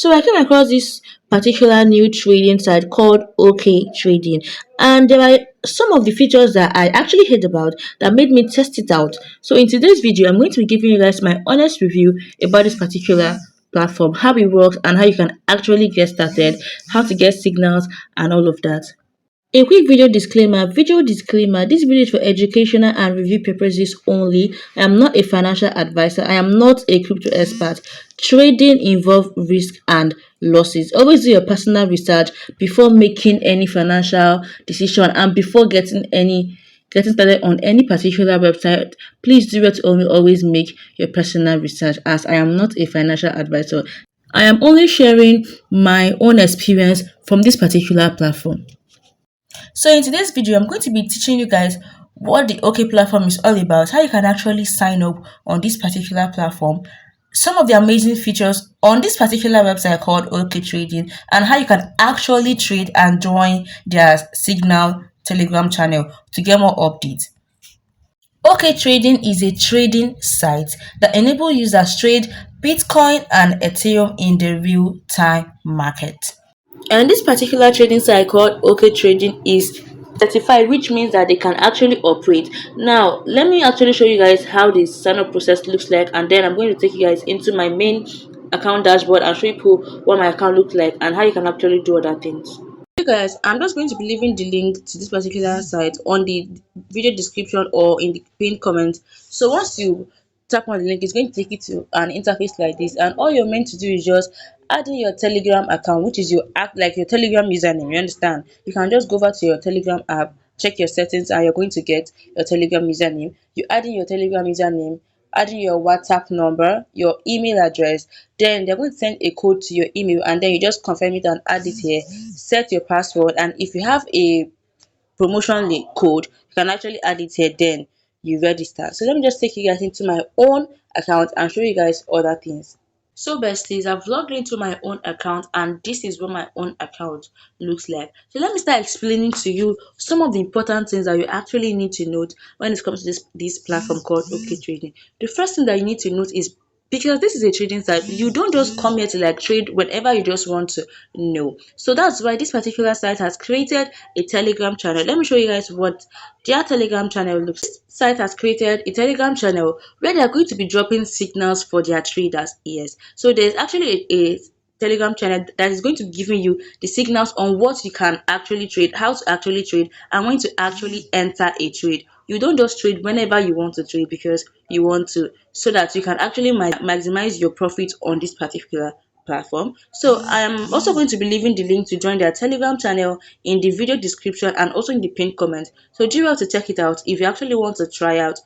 So I came across this particular new trading site called OKTrading, and there are some of the features that I actually heard about that made me test it out. So in today's video, I'm going to be giving you guys my honest review about this particular platform, how it works, and how you can actually get started, how to get signals, and all of that. A quick video disclaimer. Video disclaimer. This video is for educational and review purposes only. I am not a financial advisor. I am not a crypto expert. Trading involves risk and losses. Always do your personal research before making any financial decision and before getting started on any particular website. Please do it only always make your personal research, as I am not a financial advisor. I am only sharing my own experience from this particular platform. So in today's video, I'm going to be teaching you guys what the OK platform is all about, how you can actually sign up on this particular platform, some of the amazing features on this particular website called OK Trading, and how you can actually trade and join their Signal Telegram channel to get more updates. OK Trading is a trading site that enables users trade Bitcoin and Ethereum in the real-time market. And this particular trading site called OK Trading is certified, which means that they can actually operate. Now, let me actually show you guys how the sign up process looks like, and then I'm going to take you guys into my main account dashboard and show you what my account looks like and how you can actually do other things. You guys, I'm just going to be leaving the link to this particular site on the video description or in the pinned comment. So once you tap on the link, it's going to take you to an interface like this, and all you're meant to do is just add in your Telegram account, which is your act like your Telegram username. You understand? You can just go over to your Telegram app, check your settings, and you're going to get your Telegram username. You add in your Telegram username, add in your WhatsApp number, your email address, then they're going to send a code to your email, and then you just confirm it and add it here. Set your password, and if you have a promotion link code, you can actually add it here, then you register. So let me just take you guys into my own account and show you guys other things. So besties, I've logged into my own account, and this is what my own account looks like. So let me start explaining to you some of the important things that you actually need to note when it comes to this platform called OK Trading. The first thing that you need to note is, because this is a trading site, you don't just come here to like trade whenever you just want to. No. So that's why this particular site has created a Telegram channel. Let me show you guys what their Telegram channel looks. This site has created a Telegram channel where they are going to be dropping signals for their traders. Yes. So there's actually a Telegram channel that is going to be giving you the signals on what you can actually trade, how to actually trade, and when to actually enter a trade. You don't just trade whenever you want to trade because you want to, so that you can actually maximize your profit on this particular platform. So I am also going to be leaving the link to join their Telegram channel in the video description and also in the pinned comment. So do well to check it out if you actually want to try out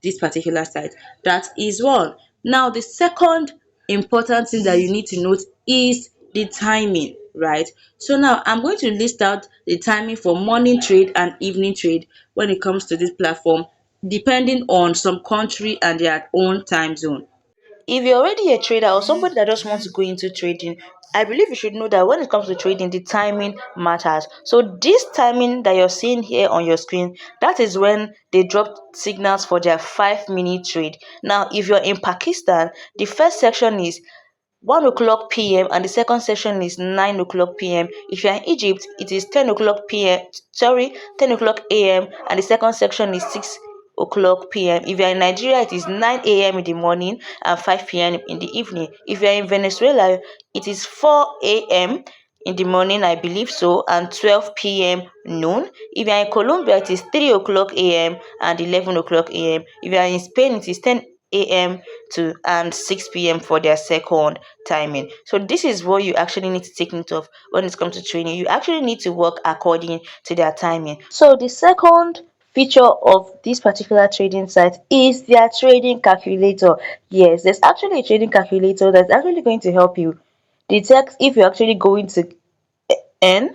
this particular site. That is one. Now the second important thing that you need to note is the timing, right? So now I'm going to list out the timing for morning trade and evening trade when it comes to this platform, depending on some country and their own time zone. If you're already a trader or somebody that just wants to go into trading, I believe you should know that when it comes to trading, the timing matters. So this timing that you're seeing here on your screen, that is when they drop signals for their 5-minute trade. Now, if you're in Pakistan, the first section is 1 o'clock p.m. and the second section is 9 o'clock p.m. If you're in Egypt, it is 10 o'clock p.m. Sorry, 10 o'clock a.m. and the second section is 6 o'clock p.m. If you're in Nigeria, it is 9 a.m. in the morning and 5 p.m. in the evening. If you're in Venezuela, it is 4 a.m. in the morning, I believe so, and 12 p.m. noon. If you're in Colombia, it is 3 o'clock a.m. and 11 o'clock a.m. If you're in Spain, it is 10 a.m. to and 6 p.m. for their second timing. So this is what you actually need to take note of when it comes to training. You actually need to work according to their timing. So the second feature of this particular trading site is their trading calculator. Yes, there's actually a trading calculator that's actually going to help you detect if you're actually going to earn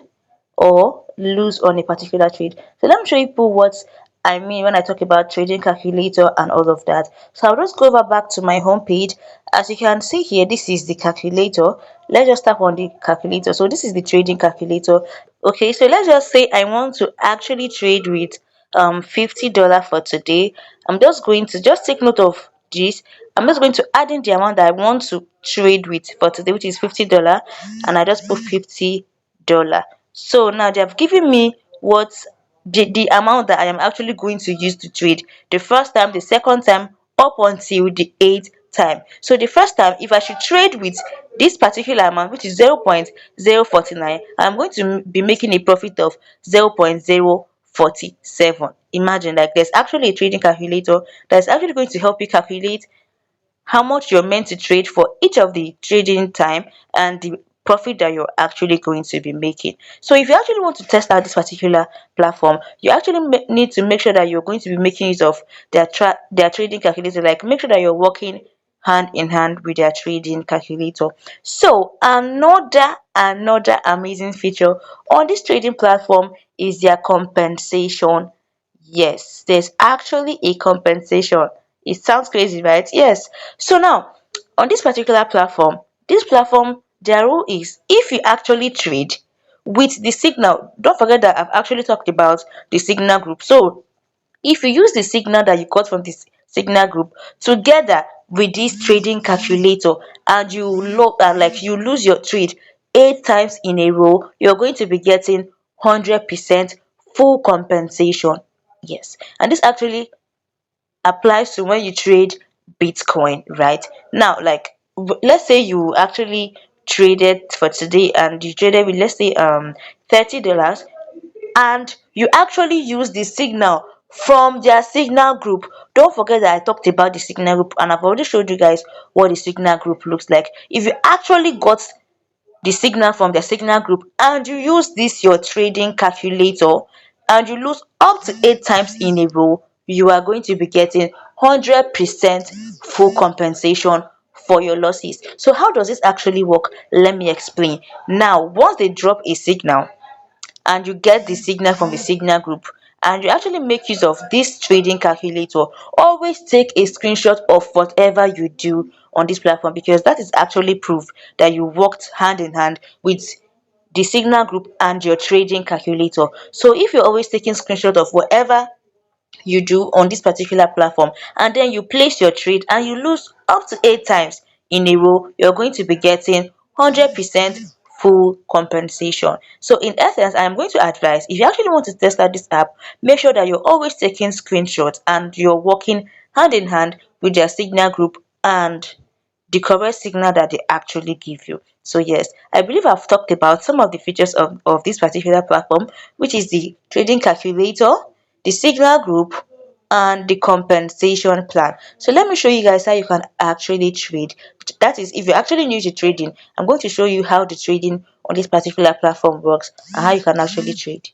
or lose on a particular trade. So let me show you people what I mean when I talk about trading calculator and all of that. So I'll just go over back to my home page. As you can see here, this is the calculator. Let's just tap on the calculator. So this is the trading calculator. Okay, so let's just say I want to actually trade with $50 for today. I'm just going to just take note of this, I'm just going to add in the amount that I want to trade with for today, which is $50, and I just put $50. So now they have given me what the amount that I am actually going to use to trade the first time, the second time, up until the eighth time. So the first time, if I should trade with this particular amount, which is 0.049, I'm going to be making a profit of 0.047. Imagine, like, there's actually a trading calculator that's actually going to help you calculate how much you're meant to trade for each of the trading time and the profit that you're actually going to be making. So if you actually want to test out this particular platform, you actually need to make sure that you're going to be making use of their trading calculator. Like, make sure that you're working hand in hand with their trading calculator. So another amazing feature on this trading platform is their compensation. Yes, there's actually a compensation. It sounds crazy, right? Yes. So now, on this platform, their rule is, if you actually trade with the signal, don't forget that I've actually talked about the signal group. So if you use the signal that you got from this signal group together with this trading calculator, and you lose your trade 8 times in a row, you're going to be getting 100% full compensation. Yes, and this actually applies to when you trade Bitcoin, right? Now, like, let's say you actually traded for today and you traded with, let's say, $30, and you actually use the signal from their signal group. Don't forget that I talked about the signal group, and I've already showed you guys what the signal group looks like. If you actually got the signal from the signal group and you use this your trading calculator and you lose up to 8 times in a row, you are going to be getting 100% full compensation for your losses. So how does this actually work? Let me explain. Now, once they drop a signal and you get the signal from the signal group and you actually make use of this trading calculator, always take a screenshot of whatever you do on this platform, because that is actually proof that you worked hand in hand with the signal group and your trading calculator. So if you're always taking screenshot of whatever you do on this particular platform and then you place your trade and you lose up to 8 times in a row, you're going to be getting 100% full compensation. So in essence, I'm going to advise, if you actually want to test out this app, make sure that you're always taking screenshots and you're working hand in hand with their signal group and the correct signal that they actually give you. So yes, I believe I've talked about some of the features of this particular platform, which is the trading calculator, the signal group, and the compensation plan. So let me show you guys how you can actually trade. That is, if you're actually new to trading, I'm going to show you how the trading on this particular platform works and how you can actually trade.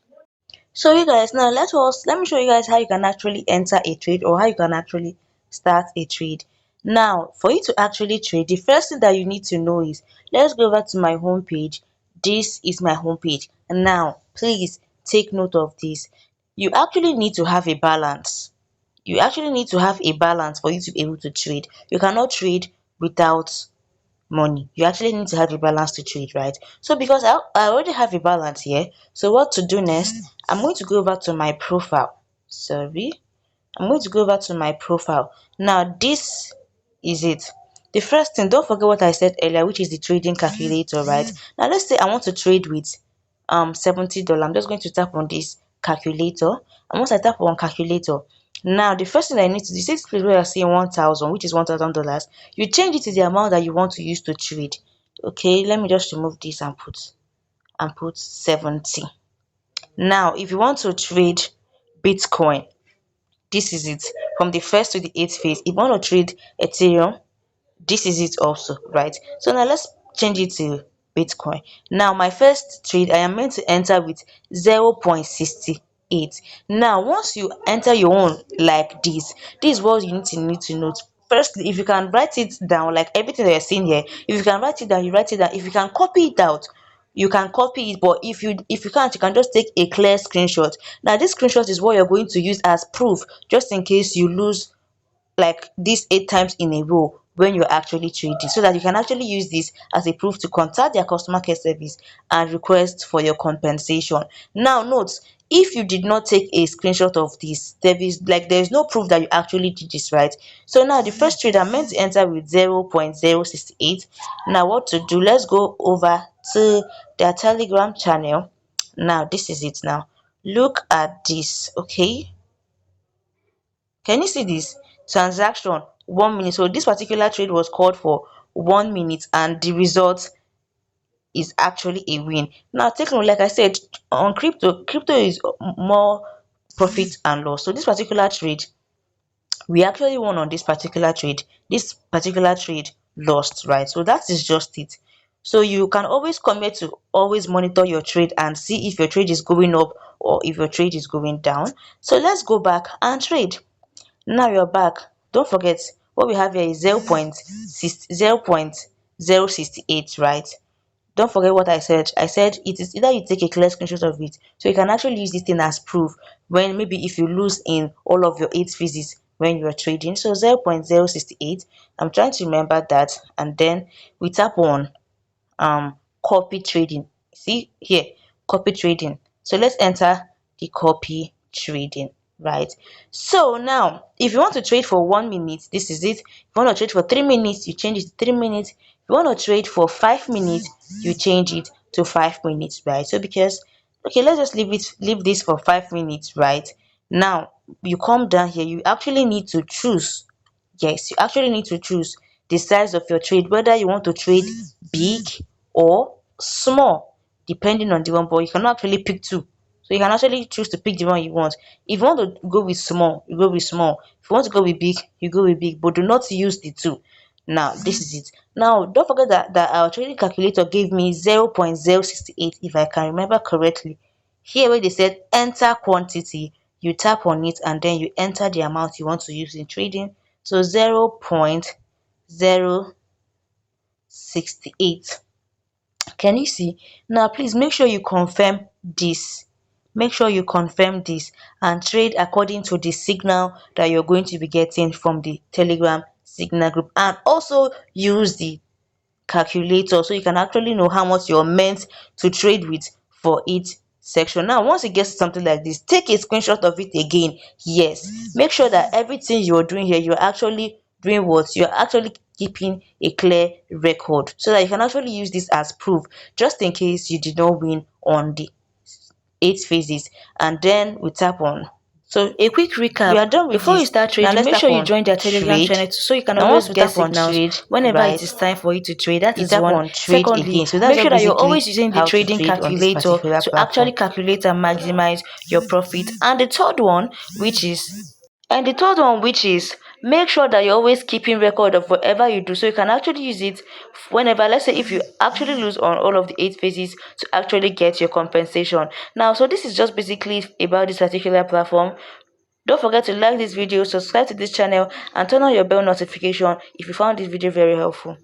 So you guys, now let me show you guys how you can actually enter a trade, or how you can actually start a trade. Now, for you to actually trade, the first thing that you need to know is, let's go over to my home page. This is my home page. And now, please take note of this. You actually need to have a balance. You actually need to have a balance for you to be able to trade. You cannot trade without money. You actually need to have a balance to trade, right? So because I already have a balance here, so what to do next? I'm going to go over to my profile. Sorry, I'm going to go over to my profile. Now this is it. The first thing, don't forget what I said earlier, which is the trading calculator, right? Now let's say I want to trade with $70. I'm just going to tap on this calculator, and once I tap on calculator, now the first thing I need to do, see this place where you're seeing 1,000, which is $1,000, you change it to the amount that you want to use to trade. Okay, let me just remove this and put 70. Now if you want to trade Bitcoin, this is it. From the first to the eighth phase, if you want to trade Ethereum, this is it also, right? So now let's change it to Bitcoin. Now my first trade, I am meant to enter with 0.68. Now once you enter your own like this is what you need to note. Firstly, if you can write it down, like everything that you're seeing here, if you can write it down, you write it down. If you can copy it out, you can copy it, but if you can't, you can just take a clear screenshot. Now this screenshot is what you're going to use as proof, just in case you lose like this 8 times in a row when you're actually trading, so that you can actually use this as a proof to contact their customer care service and request for your compensation. Now note, if you did not take a screenshot of this, there's no proof that you actually did this, right? So now the first trade I'm meant to enter with 0.068. Now what to do? Let's go over to their Telegram channel. Now this is it. Now look at this. Okay, can you see this transaction 1 minute? So this particular trade was called for 1 minute and the result is actually a win. Now take note, like I said, on crypto is more profit and loss. So this particular trade, we actually won on this particular trade. This particular trade lost, right? So that is just it. So you can always commit to always monitor your trade and see if your trade is going up or if your trade is going down. So let's go back and trade. Now you're back. Don't forget what we have here is 0.068, right? Don't forget what I said. I said it is either you take a clear screenshot of it, so you can actually use this thing as proof when maybe if you lose in all of your 8 phases when you're trading. So 0.068, I'm trying to remember that, and then we tap on copy trading. See here, copy trading. So let's enter the copy trading, right? So now if you want to trade for 1 minute, this is it. If you want to trade for 3 minutes, you change it to 3 minutes. If you want to trade for 5 minutes, you change it to 5 minutes, right? So because, okay, let's just leave this for 5 minutes, right? Now you come down here, you actually need to choose. Yes, you actually need to choose the size of your trade, whether you want to trade big or small, depending on the one, but you cannot actually pick two. So you can actually choose to pick the one you want. If you want to go with small, you go with small. If you want to go with big, you go with big, but do not use the two. Now this is it. Now don't forget that our trading calculator gave me 0.068, if I can remember correctly. Here where they said enter quantity, you tap on it and then you enter the amount you want to use in trading. So 0.068. Can you see? Now please make sure you confirm this. Make sure you confirm this and trade according to the signal that you're going to be getting from the Telegram signal group, and also use the calculator so you can actually know how much you're meant to trade with for each section. Now once you get something like this, take a screenshot of it again. Yes, make sure that everything you're doing here, you're actually doing what you're actually keeping a clear record, so that you can actually use this as proof just in case you did not win on the 8 phases. And then we tap on, so A quick we recap: are done with before you this. start Now trading, let's make tap sure you on join their Telegram trade. channel so you can Now once always we get tap on signals trade, whenever it right, is time for you to trade. That you is tap one. on trade Secondly, again. So that's make just sure that you're basically always using the how to trading trade on this calculator particular to actually platform. calculate and maximize your profit. And the third one, which is make sure that you're always keeping record of whatever you do so you can actually use it whenever, let's say, if you actually lose on all of the 8 phases, to actually get your compensation. Now, so this is just basically about this particular platform. Don't forget to like this video, subscribe to this channel, and turn on your bell notification if you found this video very helpful.